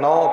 9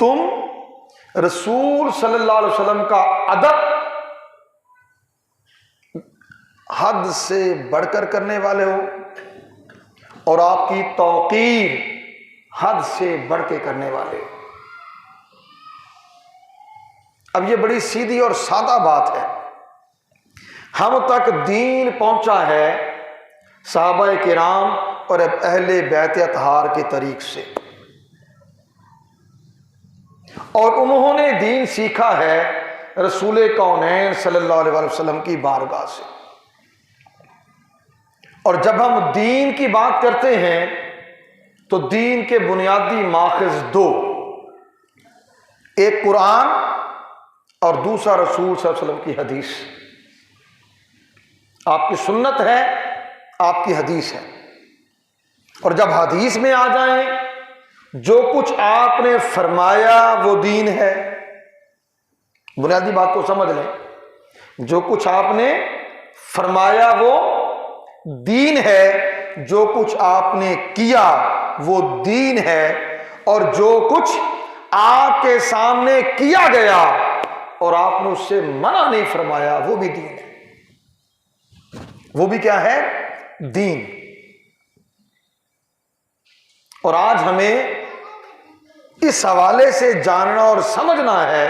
تم رسول صلی اللہ علیہ وسلم کا ادب حد سے بڑھ کر کرنے والے ہو اور آپ کی توقیر حد سے بڑھ کے کرنے والے ہو۔ اب یہ بڑی سیدھی اور سادہ بات ہے، ہم تک دین پہنچا ہے صحابہ کرام اور اہل بیت اطہار کے طریق سے، اور انہوں نے دین سیکھا ہے رسول کونین صلی اللہ علیہ وسلم کی بارگاہ سے۔ اور جب ہم دین کی بات کرتے ہیں تو دین کے بنیادی ماخذ دو، ایک قرآن اور دوسرا رسول صلی اللہ علیہ وسلم کی حدیث۔ آپ کی سنت ہے، آپ کی حدیث ہے، اور جب حدیث میں آ جائیں جو کچھ آپ نے فرمایا وہ دین ہے۔ بنیادی بات کو سمجھ لیں، جو کچھ آپ نے فرمایا وہ دین ہے، جو کچھ آپ نے کیا وہ دین ہے، اور جو کچھ آپ کے سامنے کیا گیا اور آپ نے اس سے منع نہیں فرمایا وہ بھی دین ہے۔ وہ بھی کیا ہے؟ دین۔ اور آج ہمیں اس حوالے سے جاننا اور سمجھنا ہے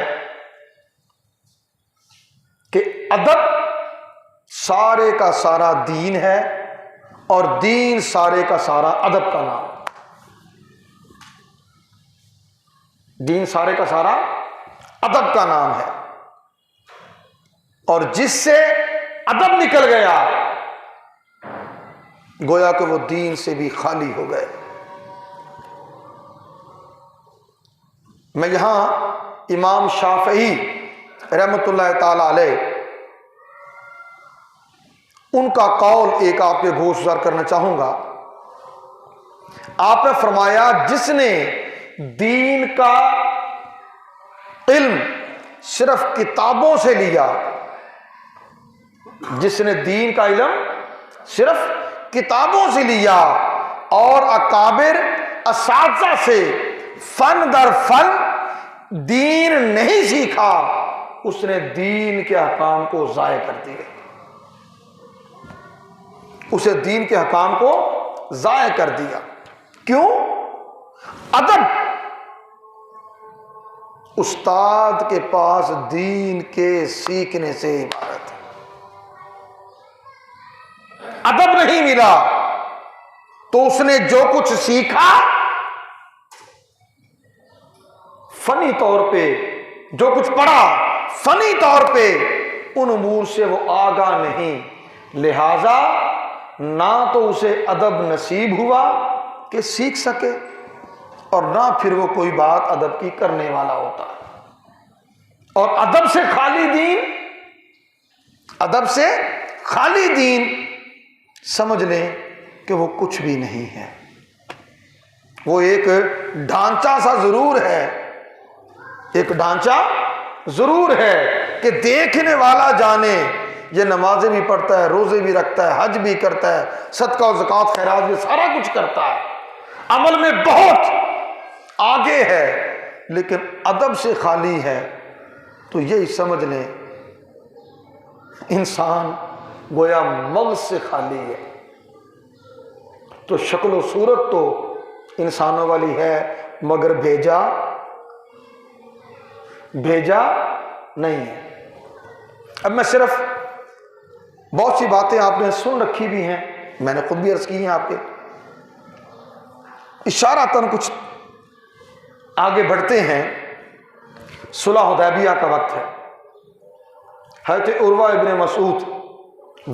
کہ ادب سارے کا سارا دین ہے اور دین سارے کا سارا ادب کا نام۔ دین سارے کا سارا ادب کا نام ہے، اور جس سے ادب نکل گیا گویا کہ وہ دین سے بھی خالی ہو گئے۔ میں یہاں امام شافعی رحمۃ اللہ تعالی علیہ ان کا قول ایک آپ کے گوش گزار کرنا چاہوں گا۔ آپ نے فرمایا جس نے دین کا علم صرف کتابوں سے لیا، جس نے دین کا علم صرف کتابوں سے لیا اور اکابر اساتذہ سے فن در فن دین نہیں سیکھا، اس نے دین کے احکام کو ضائع کر دیا۔ اسے دین کے حکام کو ضائع کر دیا۔ کیوں؟ ادب استاد کے پاس دین کے سیکھنے سے عبارت ہے۔ ادب نہیں ملا تو اس نے جو کچھ سیکھا فنی طور پہ، جو کچھ پڑھا فنی طور پہ ان امور سے وہ آگاہ نہیں، لہذا نہ تو اسے ادب نصیب ہوا کہ سیکھ سکے، اور نہ پھر وہ کوئی بات ادب کی کرنے والا ہوتا ہے۔ اور ادب سے خالی دین، ادب سے خالی دین سمجھ لیں کہ وہ کچھ بھی نہیں ہے۔ وہ ایک ڈھانچہ سا ضرور ہے، ایک ڈھانچہ ضرور ہے کہ دیکھنے والا جانے یہ نمازیں بھی پڑھتا ہے، روزے بھی رکھتا ہے، حج بھی کرتا ہے، صدقہ و زکوٰۃ خیرات بھی سارا کچھ کرتا ہے، عمل میں بہت آگے ہے، لیکن ادب سے خالی ہے، تو یہی سمجھ لیں انسان گویا مغز سے خالی ہے۔ تو شکل و صورت تو انسانوں والی ہے مگر بھیجا نہیں ہے۔ اب میں صرف بہت سی باتیں آپ نے سن رکھی بھی ہیں، میں نے خود بھی عرض کی ہیں آپ کے، اشارتاً کچھ آگے بڑھتے ہیں۔ صلح حدیبیہ کا وقت ہے، حضرت عروہ ابن مسعود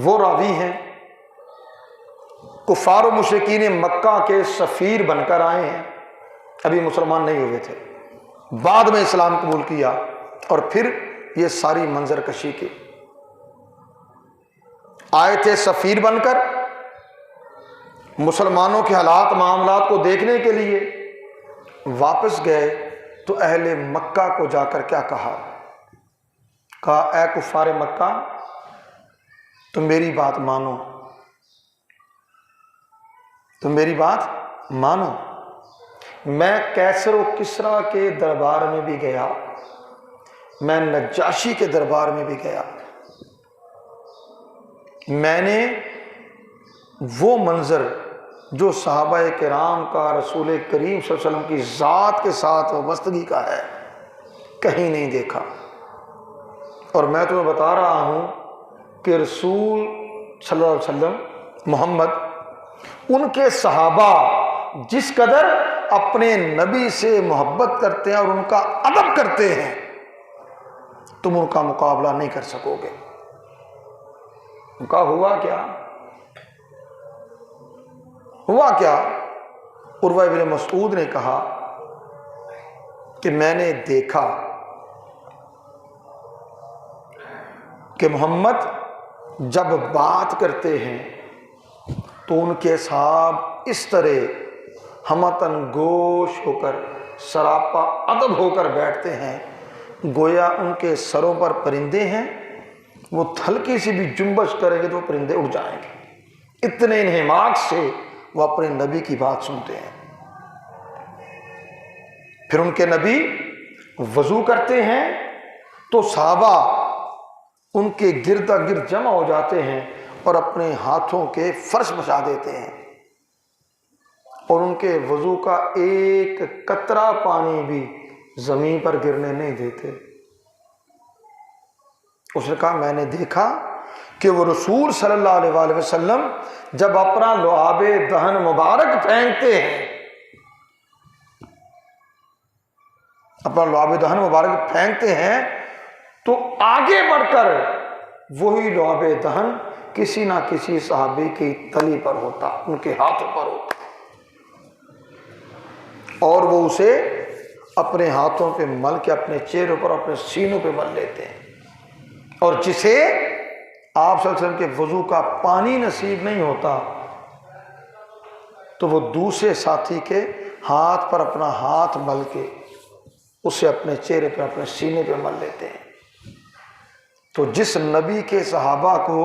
وہ راوی ہیں، کفار و مشرکین مکہ کے سفیر بن کر آئے ہیں، ابھی مسلمان نہیں ہوئے تھے، بعد میں اسلام قبول کیا اور پھر یہ ساری منظر کشی کی۔ آئے تھے سفیر بن کر مسلمانوں کے حالات معاملات کو دیکھنے کے لیے، واپس گئے تو اہل مکہ کو جا کر کیا کہا؟ اے کفار مکہ، تم میری بات مانو، تم میری بات مانو، میں کیسر و کسرا کے دربار میں بھی گیا، میں نجاشی کے دربار میں بھی گیا، میں نے وہ منظر جو صحابہ کرام کا رسول کریم صلی اللہ علیہ وسلم کی ذات کے ساتھ وابستگی کا ہے کہیں نہیں دیکھا۔ اور میں تمہیں بتا رہا ہوں کہ رسول صلی اللہ علیہ وسلم محمد، ان کے صحابہ جس قدر اپنے نبی سے محبت کرتے ہیں اور ان کا ادب کرتے ہیں، تم ان کا مقابلہ نہیں کر سکو گے۔ ان کا ہوا کیا؟ ہوا کیا؟ عروہ بن مسعود نے کہا کہ میں نے دیکھا کہ محمد جب بات کرتے ہیں تو ان کے ساتھ اس طرح ہمتن گوش ہو کر سراپا ادب ہو کر بیٹھتے ہیں گویا ان کے سروں پر پرندے ہیں، وہ ہلکی سی بھی جنبش کریں گے تو پرندے اڑ جائیں گے، اتنے انہماک سے وہ اپنے نبی کی بات سنتے ہیں۔ پھر ان کے نبی وضو کرتے ہیں تو صحابہ ان کے گردا گرد جمع ہو جاتے ہیں اور اپنے ہاتھوں کے فرش بچھا دیتے ہیں، اور ان کے وضو کا ایک قطرہ پانی بھی زمین پر گرنے نہیں دیتے۔ اس نے کہا میں نے دیکھا کہ وہ رسول صلی اللہ علیہ وآلہ وسلم جب اپنا لعاب دہن مبارک پھینکتے ہیں، اپنا لعاب دہن مبارک پھینکتے ہیں تو آگے بڑھ کر وہی لعاب دہن کسی نہ کسی صحابی کی تلی پر ہوتا، ان کے ہاتھوں پر ہوتا، اور وہ اسے اپنے ہاتھوں پہ مل کے اپنے چہروں پر اپنے سینوں پہ مل لیتے ہیں۔ اور جسے آپ صلی اللہ علیہ وسلم کے وضو کا پانی نصیب نہیں ہوتا تو وہ دوسرے ساتھی کے ہاتھ پر اپنا ہاتھ مل کے اسے اپنے چہرے پہ اپنے سینے پہ مل لیتے ہیں۔ تو جس نبی کے صحابہ کو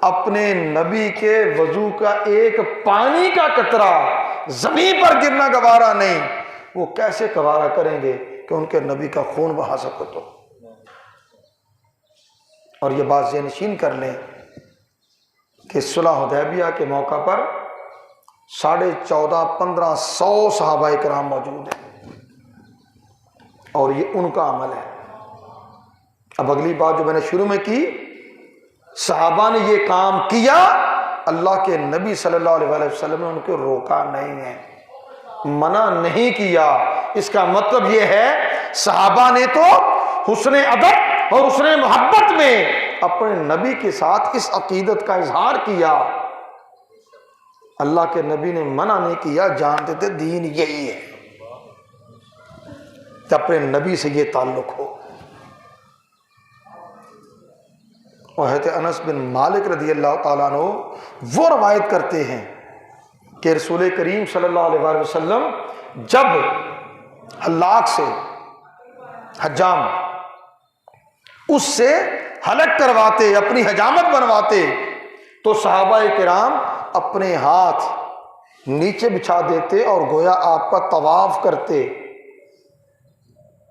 اپنے نبی کے وضو کا ایک پانی کا قطرہ زمین پر گرنا گوارا نہیں، وہ کیسے گوارا کریں گے کہ ان کے نبی کا خون بہا سکو؟ تو اور یہ بات ذہن نشین کر لیں کہ صلح حدیبیہ کے موقع پر 1450-1500 صحابہ کرام موجود ہیں، اور یہ ان کا عمل ہے۔ اب اگلی بات جو میں نے شروع میں کی، صحابہ نے یہ کام کیا، اللہ کے نبی صلی اللہ علیہ وآلہ وسلم نے ان کو روکا نہیں ہے، منع نہیں کیا۔ اس کا مطلب یہ ہے صحابہ نے تو حسن ادب اور حسن محبت میں اپنے نبی کے ساتھ اس عقیدت کا اظہار کیا۔ اللہ کے نبی نے منع نہیں کیا، جانتے تھے دین یہی ہے کہ اپنے نبی سے یہ تعلق ہو۔ اور حضرت انس بن مالک رضی اللہ تعالیٰ عنہ وہ روایت کرتے ہیں کہ رسول کریم صلی اللہ علیہ وآلہ وسلم جب ہلاک سے حجام اس سے ہلک کرواتے، اپنی حجامت بنواتے، تو صحابہ کرام اپنے ہاتھ نیچے بچھا دیتے اور گویا آپ کا طواف کرتے،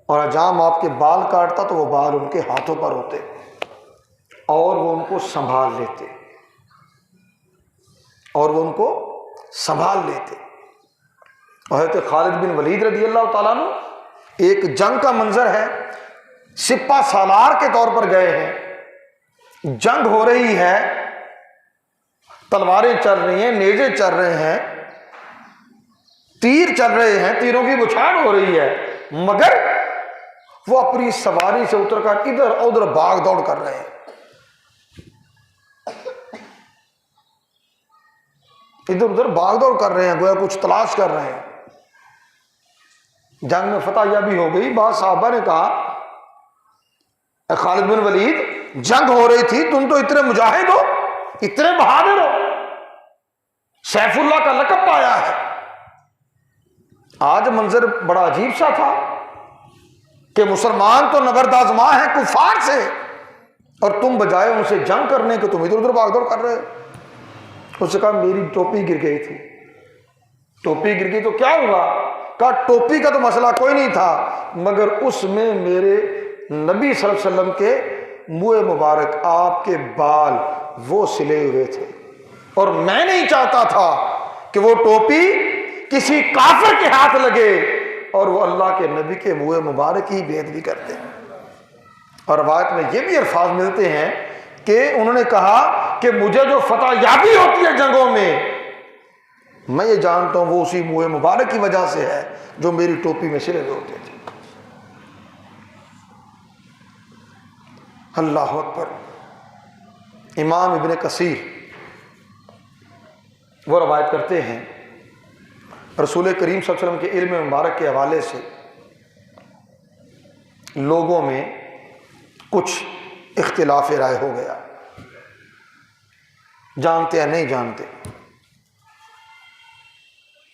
اور حجام آپ کے بال کاٹتا تو وہ بال ان کے ہاتھوں پر ہوتے اور وہ ان کو سنبھال لیتے، اور وہ ان کو سنبھال لیتے۔ اور حضرت خالد بن ولید رضی اللہ تعالیٰ عنہ، ایک جنگ کا منظر ہے، سپہ سالار کے طور پر گئے ہیں، جنگ ہو رہی ہے، تلواریں چل رہی ہیں، نیزے چل رہے ہیں، تیر چل رہے ہیں، تیروں کی بچھاڑ ہو رہی ہے، مگر وہ اپنی سواری سے اتر کر ادھر ادھر بھاگ دوڑ کر رہے ہیں۔ ادھر ادھر بھاگ دوڑ کر رہے ہیں، گویا کچھ تلاش کر رہے ہیں۔ جنگ میں فتح یابی ہو گئی۔ بعض صحابہ نے کہا اے خالد بن ولید، جنگ ہو رہی تھی، تم تو اتنے مجاہد ہو، اتنے بہادر ہو، سیف اللہ کا لقب پایا ہے، آج منظر بڑا عجیب سا تھا کہ مسلمان تو نبرد آزما ہیں کفار سے، اور تم بجائے ان سے جنگ کرنے کے تم ادھر ادھر بھاگ دوڑ کر رہے ہو۔ اس نے کہا میری ٹوپی گر گئی تھی۔ ٹوپی گر گئی تو کیا ہوا؟ کا ٹوپی کا تو مسئلہ کوئی نہیں تھا، مگر اس میں میرے نبی صلی اللہ علیہ وسلم کے منہ مبارک، آپ کے بال وہ سلے ہوئے تھے، اور میں نہیں چاہتا تھا کہ وہ ٹوپی کسی کافر کے ہاتھ لگے اور وہ اللہ کے نبی کے منہ مبارک ہی بے ادبی کرتے ہیں۔ اور روایت میں یہ بھی الفاظ ملتے ہیں کہ انہوں نے کہا کہ مجھے جو فتح یابی ہوتی ہے جنگوں میں یہ جانتا ہوں وہ اسی منہ مبارک کی وجہ سے ہے جو میری ٹوپی میں سلے ہوئے ہوتے تھے۔ اللہ اکبر۔ امام ابن کثیر وہ روایت کرتے ہیں رسول کریم صلی اللہ علیہ وسلم کے علم مبارک کے حوالے سے لوگوں میں کچھ اختلاف رائے ہو گیا، جانتے یا نہیں جانتے۔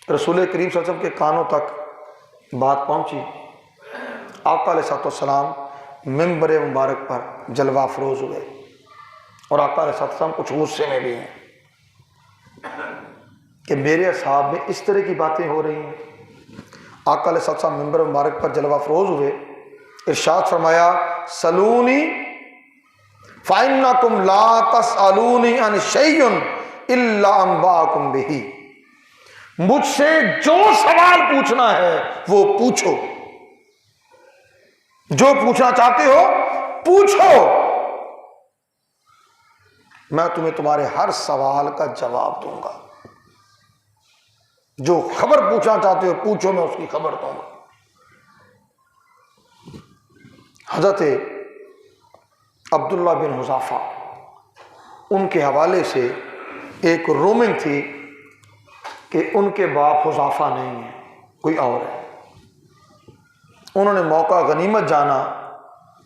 رسول کریم صلی اللہ علیہ وسلم کے کانوں تک بات پہنچی، آقا علیہ السلام منبر مبارک پر جلوہ افروز ہوئے، اور آقا علیہ السلام کچھ غصے میں بھی ہیں کہ میرے اصحاب میں اس طرح کی باتیں ہو رہی ہیں۔ آقا علیہ السلام منبر مبارک پر جلوہ افروز ہوئے، ارشاد فرمایا سلونی فَإِنَّكُمْ لَا تَسْأَلُونِ عَنْ شَيْءٍ إِلَّا أَنْبَأَكُمْ بِهِ، مجھ سے جو سوال پوچھنا ہے وہ پوچھو، جو پوچھنا چاہتے ہو پوچھو، میں تمہیں تمہارے ہر سوال کا جواب دوں گا، جو خبر پوچھنا چاہتے ہو پوچھو، میں اس کی خبر دوں گا۔ حضرت عبداللہ بن حذافہ، ان کے حوالے سے ایک رومنگ تھی کہ ان کے باپ حذافہ نہیں ہے، کوئی اور ہے۔ انہوں نے موقع غنیمت جانا،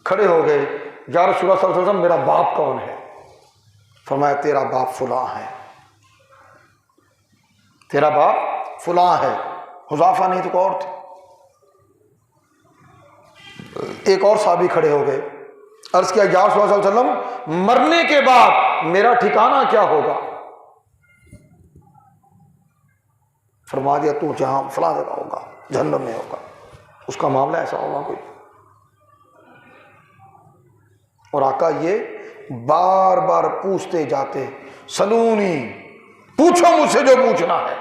کھڑے ہو گئے، یا رسول اللہ صلی اللہ علیہ وسلم میرا باپ کون ہے؟ فرمایا تیرا باپ فلاں ہے، تیرا باپ فلاں ہے۔ حذافہ نہیں تو کوئی اور تھے۔ ایک اور صحابی کھڑے ہو گئے، عرض کیا یا رسول اللہ صلی اللہ علیہ وسلم مرنے کے بعد میرا ٹھکانہ کیا ہوگا؟ فرما دیا تو جہاں فلاں جگہ ہوگا، جہنم میں ہوگا، اس کا معاملہ ایسا ہوگا کوئی۔ اور آقا یہ بار بار پوچھتے جاتے سلونی، پوچھو مجھ سے جو پوچھنا ہے۔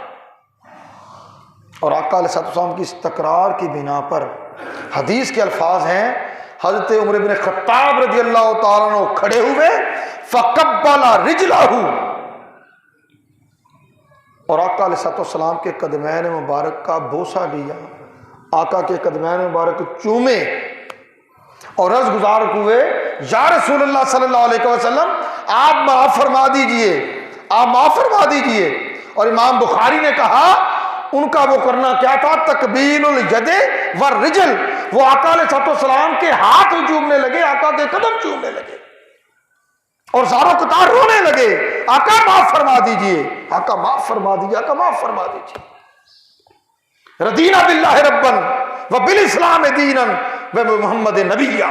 اور آقا علیہ السلام کی اس تکرار کی بنا پر حدیث کے الفاظ ہیں، حضرت عمر بن خطاب رضی اللہ تعالیٰ عنہ کھڑے ہوئے فقبل رجلہ، اور آقا علیہ السلام کے قدمین مبارک کا بوسہ لیا، آقا کے قدمین مبارک چومے اور عرض گزار ہوئے یا رسول اللہ صلی اللہ علیہ وسلم آپ معاف فرما دیجئے، آپ معاف فرما دیجئے۔ اور امام بخاری نے کہا ان کا وہ کرنا کیا تھا، تقبیل الید والرجل، وہ آقا علیہ السلام کے ہاتھ چومنے لگے، آقا کے قدم چومنے لگے اور زاروں قطار رونے لگے، آقا معاف فرما دیجئے، آقا معاف فرما دیجئے، آقا معاف فرما دیجئے۔ رضینا باللہ ربا وبالاسلام دینا وبمحمد نبیا،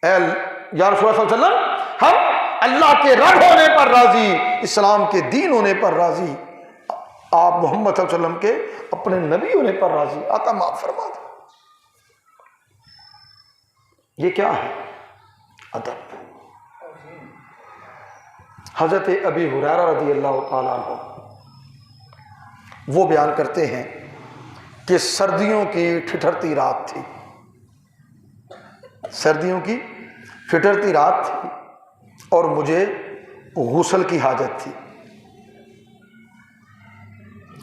یا رسول اللہ صلی اللہ علیہ وسلم ہم اللہ کے رب ہونے پر راضی، اسلام کے دین ہونے پر راضی، آپ محمد صلی اللہ علیہ وسلم کے اپنے نبی ہونے پر راضی، آقا معاف فرما دیں۔ یہ کیا ہے؟ ادب۔ حضرت ابی ہریرہ رضی اللہ تعالیٰ عنہ وہ بیان کرتے ہیں کہ سردیوں کی ٹھٹھرتی رات تھی، سردیوں کی ٹھٹھرتی رات تھی اور مجھے غسل کی حاجت تھی،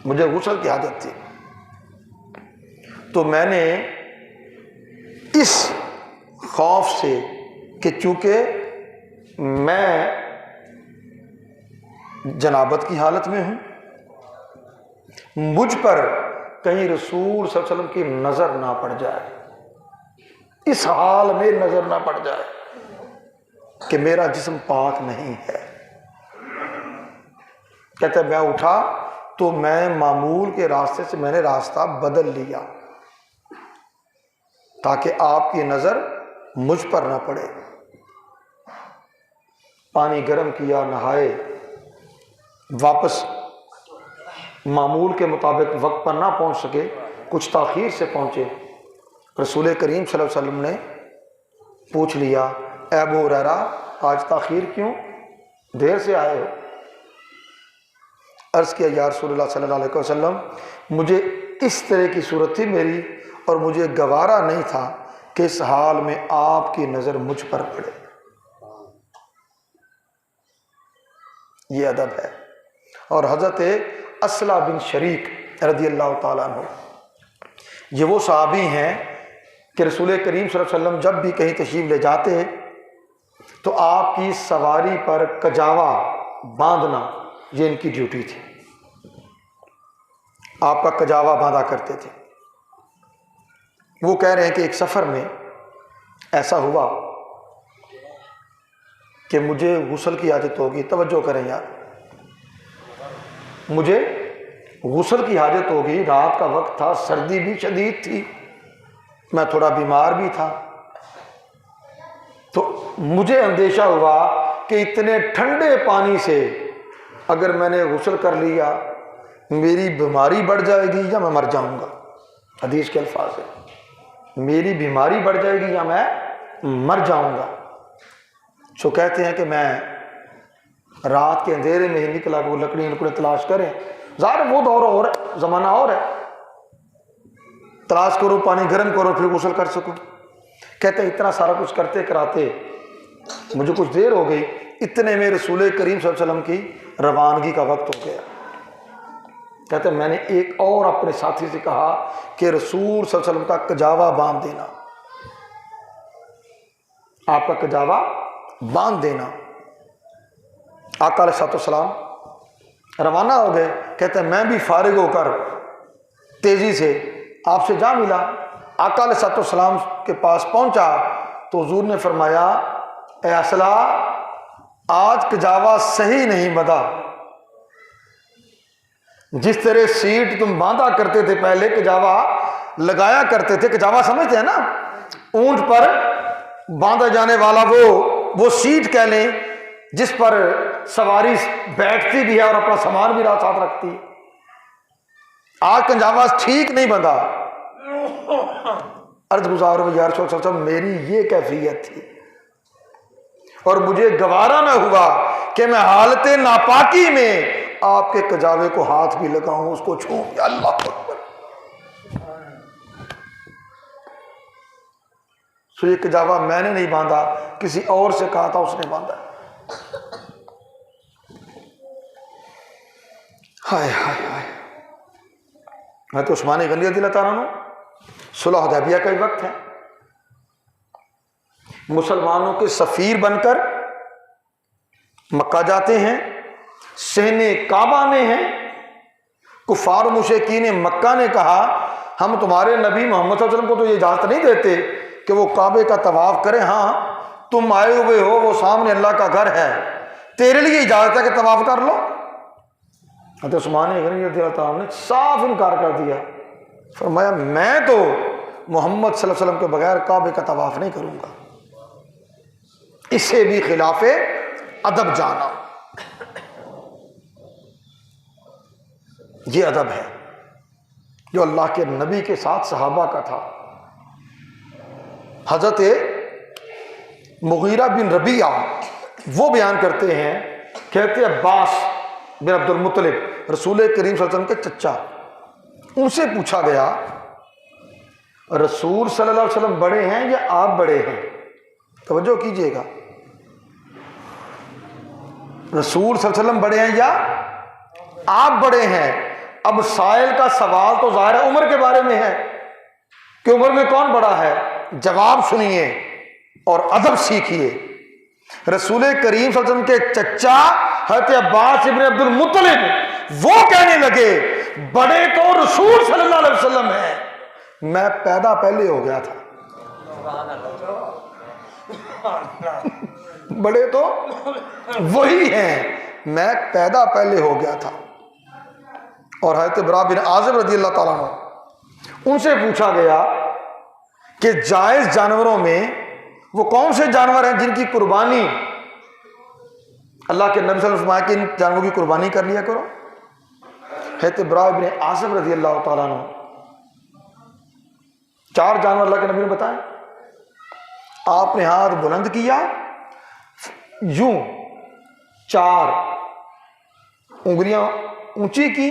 مجھے غسل کی حاجت تھی، تو میں نے اس خوف سے کہ چونکہ میں جنابت کی حالت میں ہوں، مجھ پر کہیں رسول صلی اللہ علیہ وسلم کی نظر نہ پڑ جائے، اس حال میں نظر نہ پڑ جائے کہ میرا جسم پاک نہیں ہے، کہتے ہیں میں اٹھا تو میں معمول کے راستے سے میں نے راستہ بدل لیا تاکہ آپ کی نظر مجھ پر نہ پڑے، پانی گرم کیا، نہائے، واپس معمول کے مطابق وقت پر نہ پہنچ سکے، کچھ تاخیر سے پہنچے. رسول کریم صلی اللہ علیہ وسلم نے پوچھ لیا اے ابو ہریرہ آج تاخیر کیوں، دیر سے آئے ہو؟ عرض کیا یا رسول اللہ صلی اللہ علیہ وسلم مجھے اس طرح کی صورت تھی میری اور مجھے گوارا نہیں تھا کہ اس حال میں آپ کی نظر مجھ پر پڑے. یہ ادب ہے. اور حضرت اصلہ بن شریک رضی اللہ تعالیٰ عنہ یہ وہ صحابی ہیں کہ رسول کریم صلی اللہ علیہ وسلم جب بھی کہیں تشریف لے جاتے تو آپ کی سواری پر کجاوا باندھنا یہ ان کی ڈیوٹی تھی. آپ کا کجاوا باندھا کرتے تھے. وہ کہہ رہے ہیں کہ ایک سفر میں ایسا ہوا کہ مجھے غسل کی حاجت ہوگی. توجہ کریں یار، مجھے غسل کی حاجت ہوگی. رات کا وقت تھا، سردی بھی شدید تھی، میں تھوڑا بیمار بھی تھا. تو مجھے اندیشہ ہوا کہ اتنے ٹھنڈے پانی سے اگر میں نے غسل کر لیا میری بیماری بڑھ جائے گی یا میں مر جاؤں گا. حدیث کے الفاظ ہے میری بیماری بڑھ جائے گی یا میں مر جاؤں گا. سو کہتے ہیں کہ میں رات کے اندھیرے میں ہی نکلا کہ وہ لکڑی تلاش کریں. ظاہر وہ دور اور ہے، زمانہ اور ہے، تلاش کرو، پانی گرم کرو پھر غسل کر سکو. کہتے ہیں اتنا سارا کچھ کرتے کراتے مجھے کچھ دیر ہو گئی. اتنے میں رسول کریم صلی اللہ علیہ وسلم کی روانگی کا وقت ہو گیا. کہتے ہیں میں نے ایک اور اپنے ساتھی سے کہا کہ رسول صلی اللہ علیہ وسلم کا کجاوا باندھ دینا، آپ کا کجاوا باندھ دینا. آقا علیہ السلام روانہ ہو گئے. کہتے ہیں میں بھی فارغ ہو کر تیزی سے آپ سے جا ملا. آقا علیہ السلام کے پاس پہنچا تو حضور نے فرمایا اے اصلہ آج کجاوا صحیح نہیں بندھا. جس طرح سیٹ تم باندھا کرتے تھے پہلے، کجاوا لگایا کرتے تھے، کجاوا سمجھتے ہیں نا، اونٹ پر باندھا جانے والا وہ سیٹ کہہ لیں جس پر سواری بیٹھتی بھی ہے اور اپنا سامان بھی ساتھ رکھتی ہے. آج کجاوا ٹھیک نہیں بندھا. عرض گزار ہو یا رسول اللہ میری یہ کیفیت تھی اور مجھے گوارا نہ ہوا کہ میں حالت ناپاکی میں آپ کے کجاوے کو ہاتھ بھی لگاؤں، اس کو چھوؤں. یا اللہ اکبر. سو یہ کجاوا میں نے نہیں باندھا، کسی اور سے کہا تھا، اس نے باندھا. ہائے ہائے ہائے. میں تو عثمان غنی رضی اللہ تعالیٰ عنہ صلح حدیبیہ کا ہی وقت ہے، مسلمانوں کے سفیر بن کر مکہ جاتے ہیں. صحن کعبہ میں ہیں. کفار و مشرکین مکہ نے کہا ہم تمہارے نبی محمد صلی اللہ علیہ وسلم کو تو یہ اجازت نہیں دیتے کہ وہ کعبے کا طواف کریں. ہاں تم آئے ہوئے ہو، وہ سامنے اللہ کا گھر ہے، تیرے لیے اجازت ہے کہ طواف کر لو. حضرت عثمان غنی رضی اللہ تعالیٰ نے صاف انکار کر دیا. فرمایا میں تو محمد صلی اللہ علیہ وسلم کے بغیر کعبے کا طواف نہیں کروں گا. اسے بھی خلاف ادب جانا. یہ ادب ہے جو اللہ کے نبی کے ساتھ صحابہ کا تھا. حضرت مغیرہ بن ربیعہ وہ بیان کرتے ہیں، کہتے عباس بن عبد المطلب رسول کریم صلی اللہ علیہ وسلم کے چچا، ان سے پوچھا گیا رسول صلی اللہ علیہ وسلم بڑے ہیں یا آپ بڑے ہیں؟ توجہ کیجئے گا، رسول صلی اللہ علیہ وسلم بڑے ہیں یا آپ بڑے ہیں؟ اب سائل کا سوال تو ظاہر عمر کے بارے میں ہے کہ عمر میں کون بڑا ہے. جواب سنیے اور ادب سیکھیے. رسول کریم صلی اللہ علیہ وسلم کے چچا حضرت عباس ابن عبد المطلب وہ کہنے لگے بڑے تو رسول صلی اللہ علیہ وسلم ہیں، میں پیدا پہلے ہو گیا تھا. بڑے تو وہی ہیں، میں پیدا پہلے ہو گیا تھا. اور حضرت برا بن عازب رضی اللہ تعالیٰ عنہ ان سے پوچھا گیا کہ جائز جانوروں میں وہ کون سے جانور ہیں جن کی قربانی اللہ کے نبی صلی اللہ علیہ وسلم فرمایا کہ ان جانوروں کی قربانی کر لیا کرو. حضرت برا بن عازب رضی اللہ تعالیٰ عنہ 4 جانور اللہ کے نبی نے بتائے. آپ نے ہاتھ بلند کیا، یوں 4 انگلیاں اونچی کی.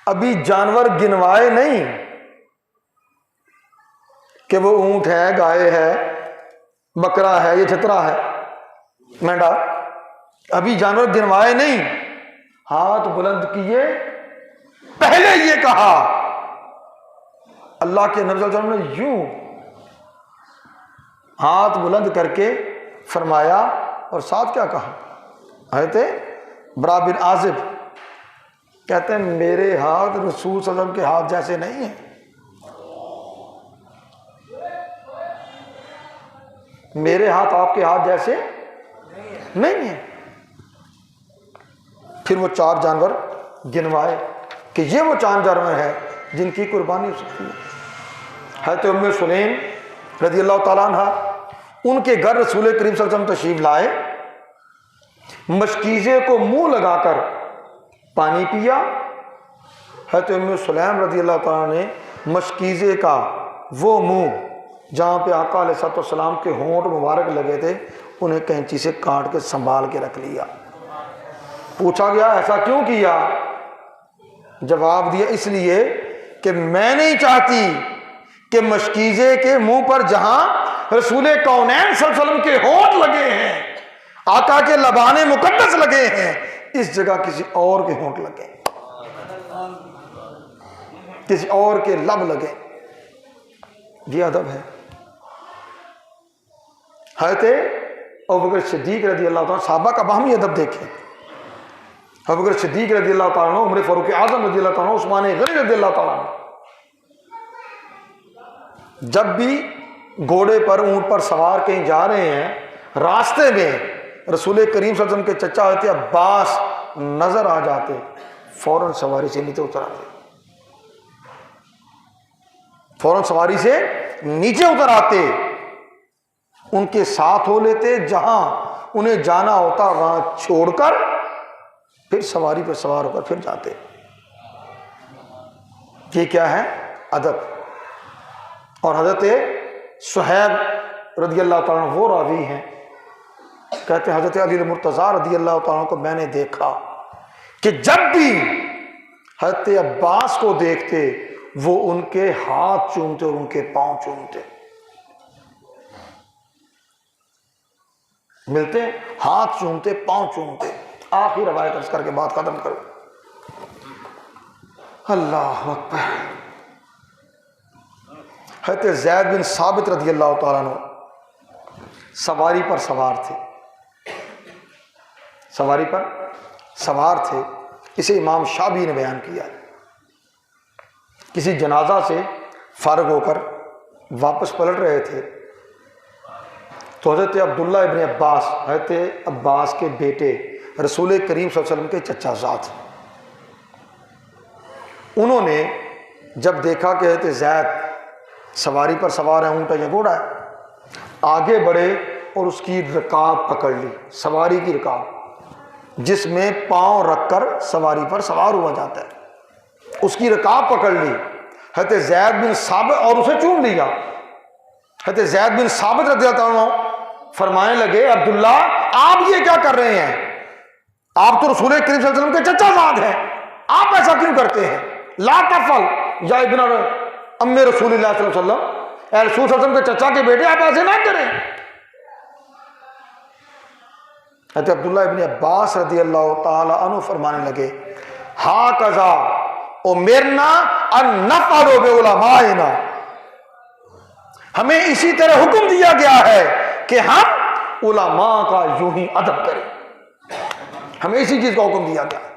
ابھی جانور گنوائے نہیں کہ وہ اونٹ ہے، گائے ہے، بکرا ہے، یہ چھترا ہے، مینڈا. ابھی جانور گنوائے نہیں، ہاتھ بلند کیے. پہلے یہ کہا اللہ کے نبی صلی اللہ علیہ وسلم نے، یوں ہاتھ بلند کر کے فرمایا، اور ساتھ کیا کہا؟ حضرت برا بن عازب کہتے ہیں میرے ہاتھ رسول صلی اللہ علیہ وسلم کے ہاتھ جیسے نہیں ہیں. میرے ہاتھ آپ کے ہاتھ جیسے نہیں ہیں. پھر وہ 4 جانور گنوائے کہ یہ وہ 4 جانور ہیں جن کی قربانی ہو سکتی ہے. حضرت ام سلیم رضی اللہ تعالیٰ عنہ، ان کے گھر رسول کریم صلی اللہ علیہ وسلم تشریف لائے. مشکیزے کو منہ لگا کر پانی پیا. حضرت ام سلیم رضی اللہ تعالیٰ نے مشکیزے کا وہ منہ جہاں پہ آقا علیہ الصلوۃ والسلام کے ہونٹ مبارک لگے تھے، انہیں کینچی سے کاٹ کے سنبھال کے رکھ لیا. پوچھا گیا ایسا کیوں کیا؟ جواب دیا اس لیے کہ میں نہیں چاہتی کہ مشکیزے کے منہ پر جہاں رسول کونین صلی اللہ علیہ وسلم کے ہونٹ لگے ہیں، آقا کے لبان مقدس لگے ہیں، اس جگہ کسی اور کے ہونٹ لگے، کسی اور کے لب لگے. یہ ادب ہے. حضرت ابوبکر صدیق رضی اللہ تعالیٰ، صحابہ کا باہمی ادب دیکھیں. ابوبکر صدیق رضی اللہ تعالیٰ عنہ، عمر فاروق اعظم رضی اللہ تعالیٰ عنہ، عثمان غنی رضی اللہ تعالیٰ عنہ، جب بھی گھوڑے پر اونٹ پر سوار کہیں جا رہے ہیں، راستے میں رسول کریم صلی اللہ علیہ وسلم کے چچا ہوتے عباس نظر آ جاتے، فوراً سواری سے نیچے اتر آتے، فوراً سواری سے نیچے اتر آتے، ان کے ساتھ ہو لیتے، جہاں انہیں جانا ہوتا وہاں چھوڑ کر پھر سواری پر سوار ہو کر پھر جاتے. یہ کیا ہے؟ ادب. اور حضرت صہیب رضی اللہ تعالیٰ عنہ وہ راوی ہیں، کہتے ہیں حضرت علی المرتضیٰ رضی اللہ تعالیٰ عنہ کو میں نے دیکھا کہ جب بھی حضرت عباس کو دیکھتے وہ ان کے ہاتھ چومتے اور ان کے پاؤں چومتے. ملتے ہاتھ چومتے، پاؤں چومتے. آخری روایت عرض کر کے بات ختم کرو. اللہ اکبر. حضرت زید بن ثابت رضی اللہ تعالیٰ عنہ سواری پر سوار تھے، سواری پر سوار تھے. اسے امام شابی نے بیان کیا. کسی جنازہ سے فارغ ہو کر واپس پلٹ رہے تھے تو حضرت عبداللہ ابن عباس، حضرت عباس کے بیٹے، رسول کریم صلی اللہ علیہ وسلم کے چچا زاد، انہوں نے جب دیکھا کہ حضرت زید سواری پر سوار ہے، اونٹ یا گھوڑا ہے، آگے بڑھے اور اس کی رکاب پکڑ لی، سواری کی رکاب جس میں پاؤں رکھ کر سواری پر سوار ہوا جاتا ہے، اس کی رکاب پکڑ لی. حضرت زید بن ثابت اور اسے چوم لیا. حضرت زید بن ثابت رضی اللہ عنہ فرمانے لگے عبداللہ آپ یہ کیا کر رہے ہیں؟ آپ تو رسول کریم صلی اللہ علیہ وسلم کے چچا زاد ہیں، آپ ایسا کیوں کرتے ہیں؟ لا تفعل یا ابن ام رسول اللہ صلی اللہ علیہ وسلم، اے رسول صلی اللہ علیہ وسلم کے چچا کے بیٹے آپ ایسے نہ کریں. حضرت عبداللہ ابن عباس رضی اللہ تعالی عنہ فرمانے لگے ہاکذا امرنا ان نفعل بعلمائنا، ہمیں اسی طرح حکم دیا گیا ہے کہ ہم علماء کا یوں ہی ادب کریں، ہمیں اسی چیز کا حکم دیا گیا.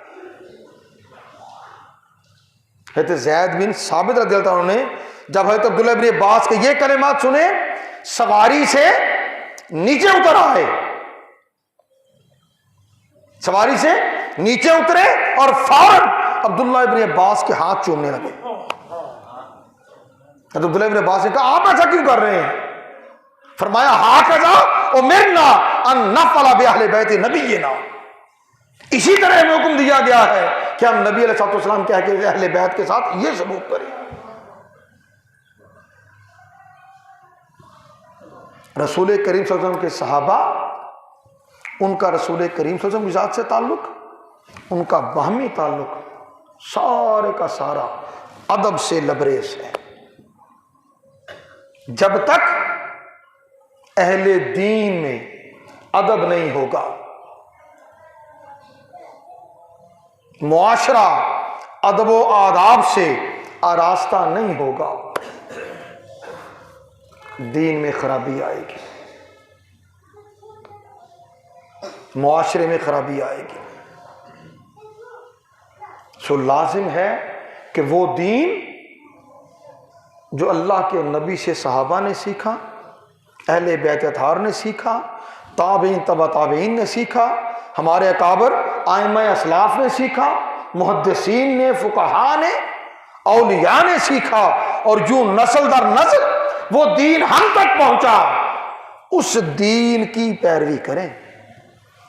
حضرت زید بن ثابت رضی اللہ عنہ نے جب حضرت عبداللہ ابن عباس کے یہ کلمات سنے سواری سے نیچے اتر آئے، سواری سے نیچے اترے اور فوراً عبداللہ ابن عباس کے ہاتھ چومنے لگے. حضرت عبداللہ ابن عباس نے کہا آپ ایسا کیوں کر رہے ہیں؟ فرمایا ہاکذا امرنا ان نفعل باہل بیت نبینا، اسی طرح ہمیں حکم دیا گیا ہے کہ ہم نبی علیہ الصلوۃ والسلام کے اہل بیت کے ساتھ یہ سلوک کریں. رسول کریم صلی اللہ علیہ وسلم کے صحابہ، ان کا رسول کریم صلی اللہ علیہ وسلم کی ذات سے تعلق، ان کا باہمی تعلق سارے کا سارا ادب سے لبریز ہے۔ جب تک اہل دین میں ادب نہیں ہوگا، معاشرہ ادب و آداب سے آراستہ نہیں ہوگا، دین میں خرابی آئے گی، معاشرے میں خرابی آئے گی۔ سو لازم ہے کہ وہ دین جو اللہ کے نبی سے صحابہ نے سیکھا، اہل بیت اطہار نے سیکھا، تابعین تبع تابعین نے سیکھا، ہمارے اکابر ائمہ اسلاف نے سیکھا، محدثین نے، فقہاء نے، اولیاء نے سیکھا، اور جو نسل در نسل وہ دین ہم تک پہنچا، اس دین کی پیروی کریں،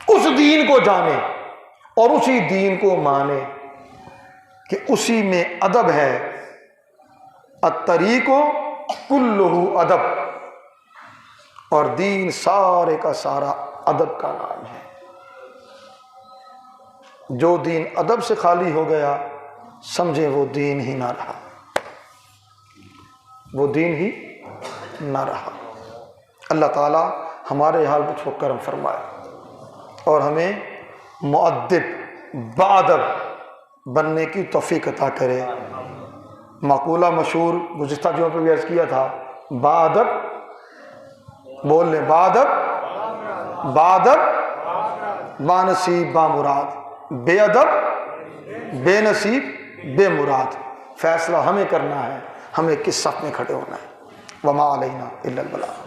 اس دین کو جانیں اور اسی دین کو مانیں کہ اسی میں ادب ہے۔ الطریق کلہ ادب، اور دین سارے کا سارا ادب کا نام ہے۔ جو دین ادب سے خالی ہو گیا، سمجھیں وہ دین ہی نہ رہا، وہ دین ہی نہ رہا۔ اللہ تعالی ہمارے حال کو کرم فرمائے اور ہمیں مؤدب باادب بننے کی توفیق عطا کرے۔ مقولہ مشہور گزشتہ جمعہ پہ بھی عرض کیا تھا، باادب بول لیں، باادب باادب بانصیب بامراد، بے ادب بے نصیب بے مراد۔ فیصلہ ہمیں کرنا ہے، ہمیں کس صف میں کھڑے ہونا ہے۔ وما علینا الا البلاغ۔